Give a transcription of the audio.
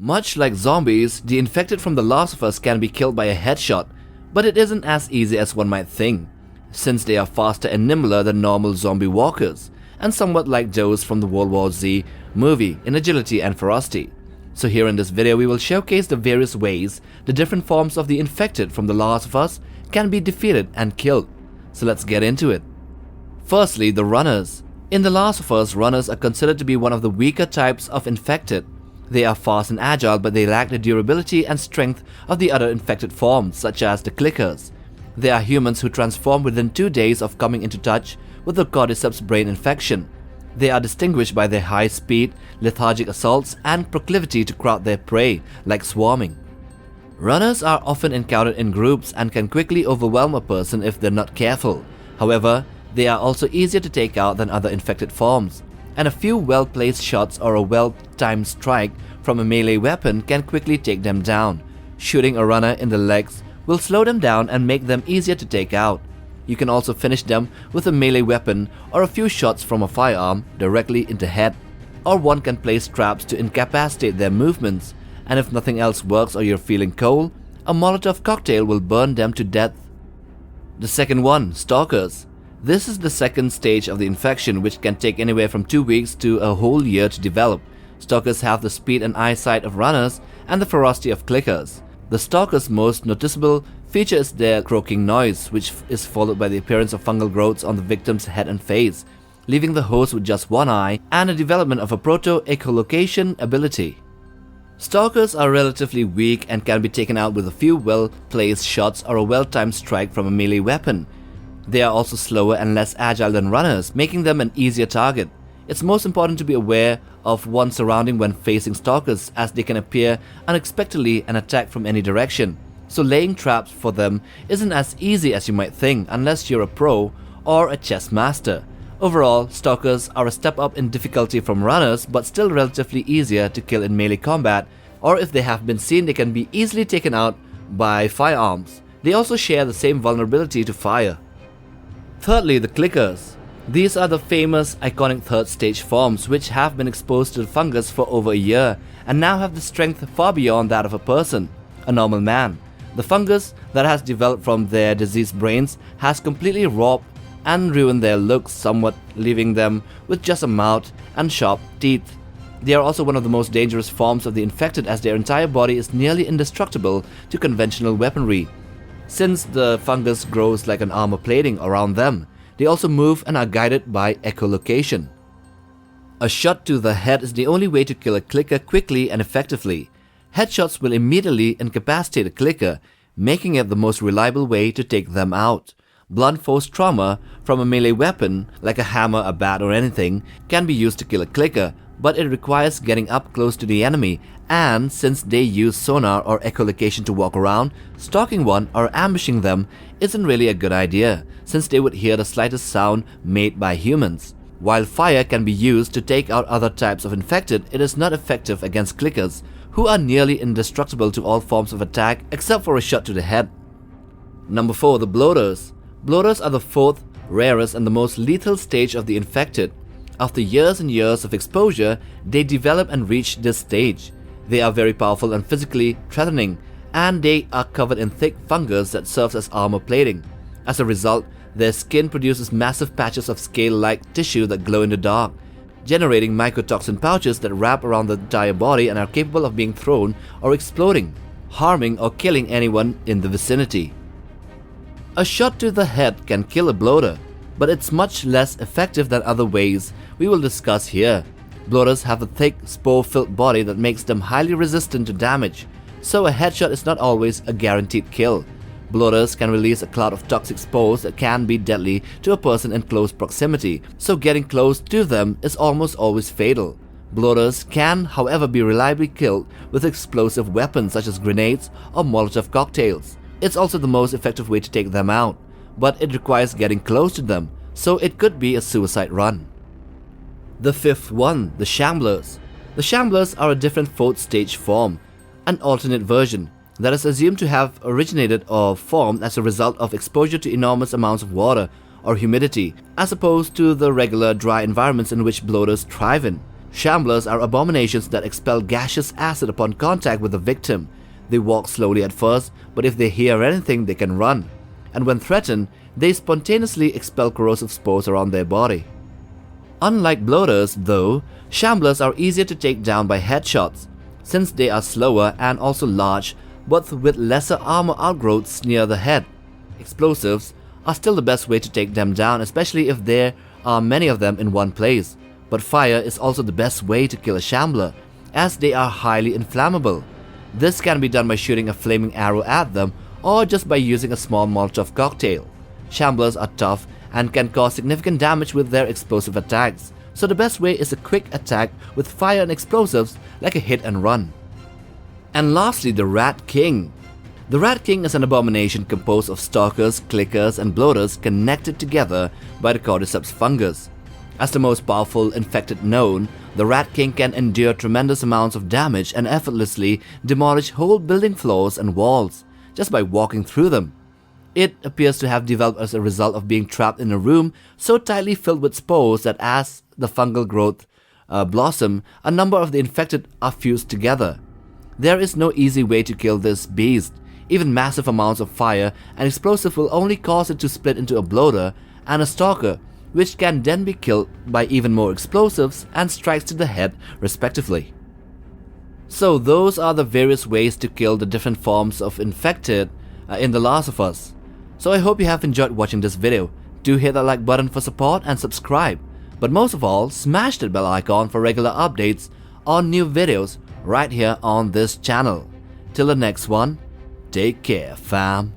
Much like zombies, the infected from The Last of Us can be killed by a headshot, but it isn't as easy as one might think, since they are faster and nimbler than normal zombie walkers, and somewhat like those from the World War Z movie in agility and ferocity. So here in this video we will showcase the various ways the different forms of the infected from The Last of Us can be defeated and killed. So let's get into it. Firstly, the runners. In The Last of Us, runners are considered to be one of the weaker types of infected. They are fast and agile, but they lack the durability and strength of the other infected forms, such as the clickers. They are humans who transform within 2 days of coming into touch with the cordyceps brain infection. They are distinguished by their high speed, lethargic assaults, and proclivity to crowd their prey, like swarming. Runners are often encountered in groups and can quickly overwhelm a person if they're not careful. However, they are also easier to take out than other infected forms, and a few well-placed shots or a well-timed strike from a melee weapon can quickly take them down. Shooting a runner in the legs will slow them down and make them easier to take out. You can also finish them with a melee weapon or a few shots from a firearm directly into head. Or one can place traps to incapacitate their movements, and if nothing else works or you're feeling cold, a Molotov cocktail will burn them to death. The second one, stalkers. This is the second stage of the infection, which can take anywhere from 2 weeks to a whole year to develop. Stalkers have the speed and eyesight of runners and the ferocity of clickers. The stalkers' most noticeable feature is their croaking noise, which is followed by the appearance of fungal growths on the victim's head and face, leaving the host with just one eye and a development of a proto-echolocation ability. Stalkers are relatively weak and can be taken out with a few well-placed shots or a well-timed strike from a melee weapon. They are also slower and less agile than runners, making them an easier target. It's most important to be aware of one's surrounding when facing stalkers, as they can appear unexpectedly and attack from any direction. So laying traps for them isn't as easy as you might think unless you're a pro or a chess master. Overall, stalkers are a step up in difficulty from runners, but still relatively easier to kill in melee combat, or if they have been seen, they can be easily taken out by firearms. They also share the same vulnerability to fire. Thirdly, the clickers. These are the famous iconic third stage forms which have been exposed to the fungus for over a year and now have the strength far beyond that of a person, a normal man. The fungus that has developed from their diseased brains has completely robbed and ruined their looks somewhat, leaving them with just a mouth and sharp teeth. They are also one of the most dangerous forms of the infected, as their entire body is nearly indestructible to conventional weaponry. Since the fungus grows like an armor plating around them, they also move and are guided by echolocation. A shot to the head is the only way to kill a clicker quickly and effectively. Headshots will immediately incapacitate a clicker, making it the most reliable way to take them out. Blunt force trauma from a melee weapon, like a hammer, a bat or anything, can be used to kill a clicker, but it requires getting up close to the enemy, and since they use sonar or echolocation to walk around, stalking one or ambushing them isn't really a good idea, since they would hear the slightest sound made by humans. While fire can be used to take out other types of infected, it is not effective against clickers, who are nearly indestructible to all forms of attack except for a shot to the head. Number 4. The bloaters. Bloaters are the fourth, rarest and the most lethal stage of the infected. After years and years of exposure, they develop and reach this stage. They are very powerful and physically threatening, and they are covered in thick fungus that serves as armor plating. As a result, their skin produces massive patches of scale-like tissue that glow in the dark, generating mycotoxin pouches that wrap around the entire body and are capable of being thrown or exploding, harming or killing anyone in the vicinity. A shot to the head can kill a bloater, but it's much less effective than other ways we will discuss here. Bloaters have a thick, spore-filled body that makes them highly resistant to damage, so a headshot is not always a guaranteed kill. Bloaters can release a cloud of toxic spores that can be deadly to a person in close proximity, so getting close to them is almost always fatal. Bloaters can, however, be reliably killed with explosive weapons such as grenades or Molotov cocktails. It's also the most effective way to take them out, but it requires getting close to them, so it could be a suicide run. The fifth one, the shamblers. The shamblers are a different fourth stage form, an alternate version that is assumed to have originated or formed as a result of exposure to enormous amounts of water or humidity, as opposed to the regular dry environments in which bloaters thrive in. Shamblers are abominations that expel gaseous acid upon contact with the victim. They walk slowly at first, but if they hear anything, they can run. And when threatened, they spontaneously expel corrosive spores around their body. Unlike bloaters, though, shamblers are easier to take down by headshots, since they are slower and also large, but with lesser armor outgrowths near the head. Explosives are still the best way to take them down, especially if there are many of them in one place. But fire is also the best way to kill a shambler, as they are highly inflammable. This can be done by shooting a flaming arrow at them or just by using a small Molotov cocktail. Shamblers are tough and can cause significant damage with their explosive attacks, so the best way is a quick attack with fire and explosives like a hit and run. And lastly, the Rat King. The Rat King is an abomination composed of stalkers, clickers, and bloaters connected together by the cordyceps fungus. As the most powerful infected known, the Rat King can endure tremendous amounts of damage and effortlessly demolish whole building floors and walls just by walking through them. It appears to have developed as a result of being trapped in a room so tightly filled with spores that as the fungal growth blossom, a number of the infected are fused together. There is no easy way to kill this beast. Even massive amounts of fire and explosive will only cause it to split into a bloater and a stalker, which can then be killed by even more explosives and strikes to the head respectively. So those are the various ways to kill the different forms of infected in The Last of Us. So I hope you have enjoyed watching this video. Do hit that like button for support and subscribe. But most of all, smash that bell icon for regular updates on new videos right here on this channel. Till the next one, take care fam.